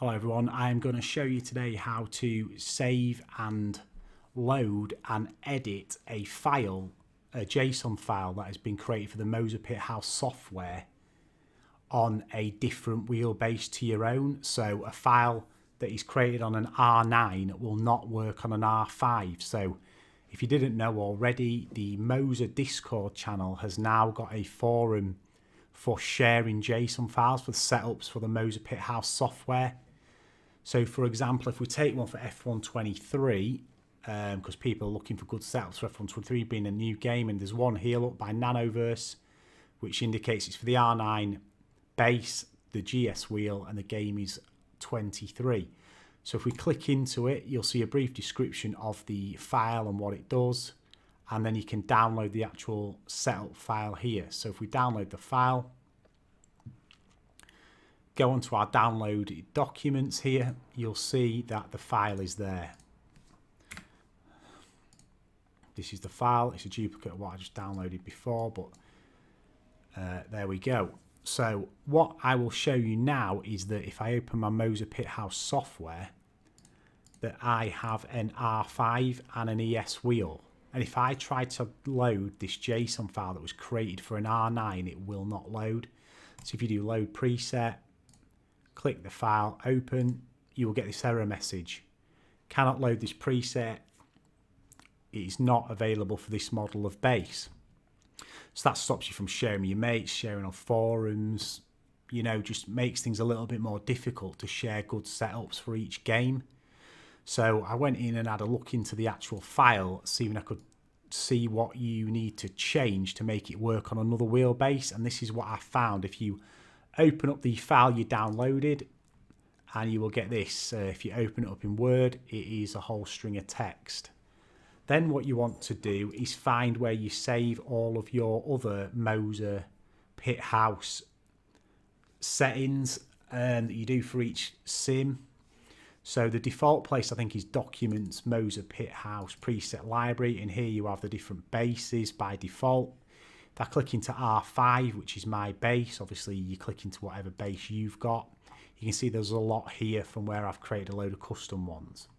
Hello everyone, I am going to show you today how to save and load and edit a file, a JSON file that has been created for the Moza Pithouse software on a different wheelbase to your own. So a file that is created on an R9 will not work on an R5. So if you didn't know already, the Moza Discord channel has now got a forum for sharing JSON files for the setups for the Moza Pithouse software. So for example, if we take one for F123, because people are looking for good setups for F123 being a new game, and there's one here, look, by Nanoverse, which indicates it's for the R9 base, the GS wheel, and the game is 23. So if we click into it, you'll see a brief description of the file and what it does, and then you can download the actual setup file here. So if we download the file, go onto our downloaded documents here, you'll see that the file is there. This is the file. It's a duplicate of what I just downloaded before, but there we go. So what I will show you now is that if I open my Moza Pithouse software, that I have an R5 and an ES wheel. And if I try to load this JSON file that was created for an R9, it will not load. So if you do load preset, click the file, open, you will get this error message. Cannot load this preset. It is not available for this model of base. So that stops you from sharing with your mates, sharing on forums, you know, just makes things a little bit more difficult to share good setups for each game. So I went in and had a look into the actual file, seeing if I could see what you need to change to make it work on another wheelbase. And this is what I found. If you open up the file you downloaded, and you will get this. If you open it up in Word, it is a whole string of text. Then what you want to do is find where you save all of your other Moza Pithouse settings that you do for each sim. So the default place I think is Documents, Moza Pithouse Preset Library, and here you have the different bases by default. If I click into R5, which is my base, obviously you click into whatever base you've got. You can see there's a lot here from where I've created a load of custom ones.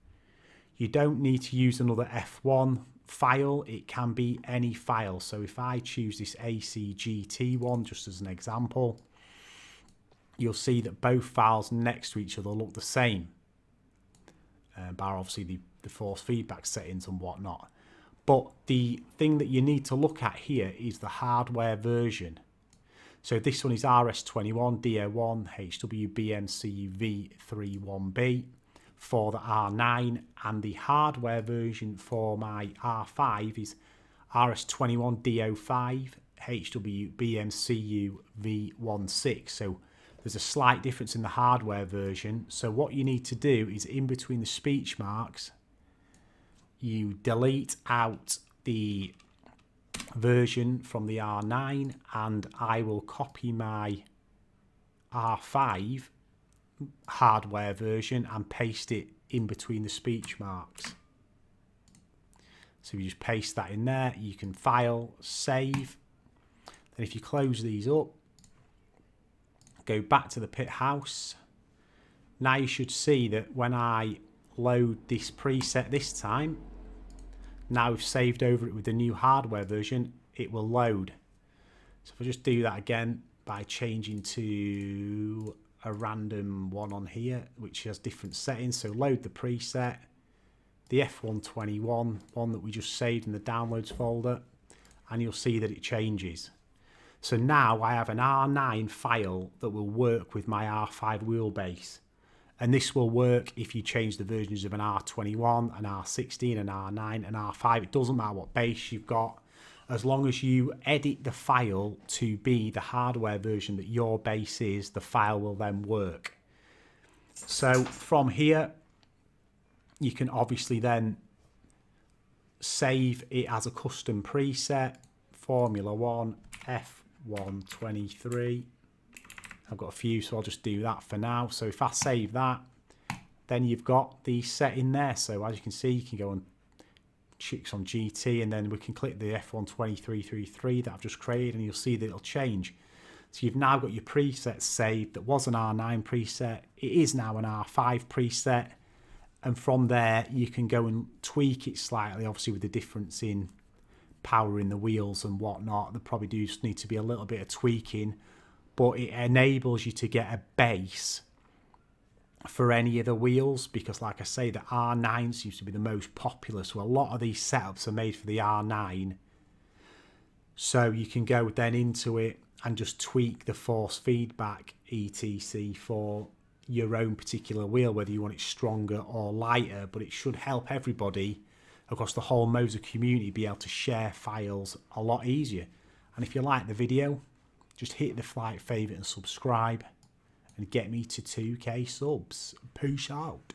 You don't need to use another F1 file, it can be any file. So if I choose this ACGT one, just as an example, you'll see that both files next to each other look the same, bar obviously the force feedback settings and whatnot. But the thing that you need to look at here is the hardware version. So this one is RS21 DO1 HWBMCUV31B for the R9, and the hardware version for my R5 is RS21 DO5 HWBMCUV16. So there's a slight difference in the hardware version. So what you need to do is, in between the speech marks, you delete out the version from the R9, and I will copy my R5 hardware version and paste it in between the speech marks. So you just paste that in there, you can file, save. Then if you close these up, go back to the Pithouse, now you should see that when I load this preset this time, now we've saved over it with the new hardware version, it will load. So if I just do that again by changing to a random one on here, which has different settings. So load the preset, the F121 one that we just saved in the downloads folder, and you'll see that it changes. So now I have an R9 file that will work with my R5 wheelbase. And this will work if you change the versions of an R21, an R16, an R9, an R5. It doesn't matter what base you've got, as long as you edit the file to be the hardware version that your base is, the file will then work. So from here, you can obviously then save it as a custom preset, Formula 1, F123. I've got a few, so I'll just do that for now. So if I save that, then you've got the setting there. So as you can see, you can go and chicks on GT, and then we can click the F12333 that I've just created, and you'll see that it'll change. So you've now got your presets saved. That was an R9 preset. It is now an R5 preset. And from there, you can go and tweak it slightly, obviously with the difference in power in the wheels and whatnot. There probably do just need to be a little bit of tweaking, but it enables you to get a base for any of the wheels, because like I say, the R9 seems to be the most popular. So a lot of these setups are made for the R9. So you can go then into it and just tweak the force feedback etc for your own particular wheel, whether you want it stronger or lighter. But it should help everybody across the whole Moza community be able to share files a lot easier. And if you like the video, just hit the like, favourite and subscribe and get me to 2k subs. Push out.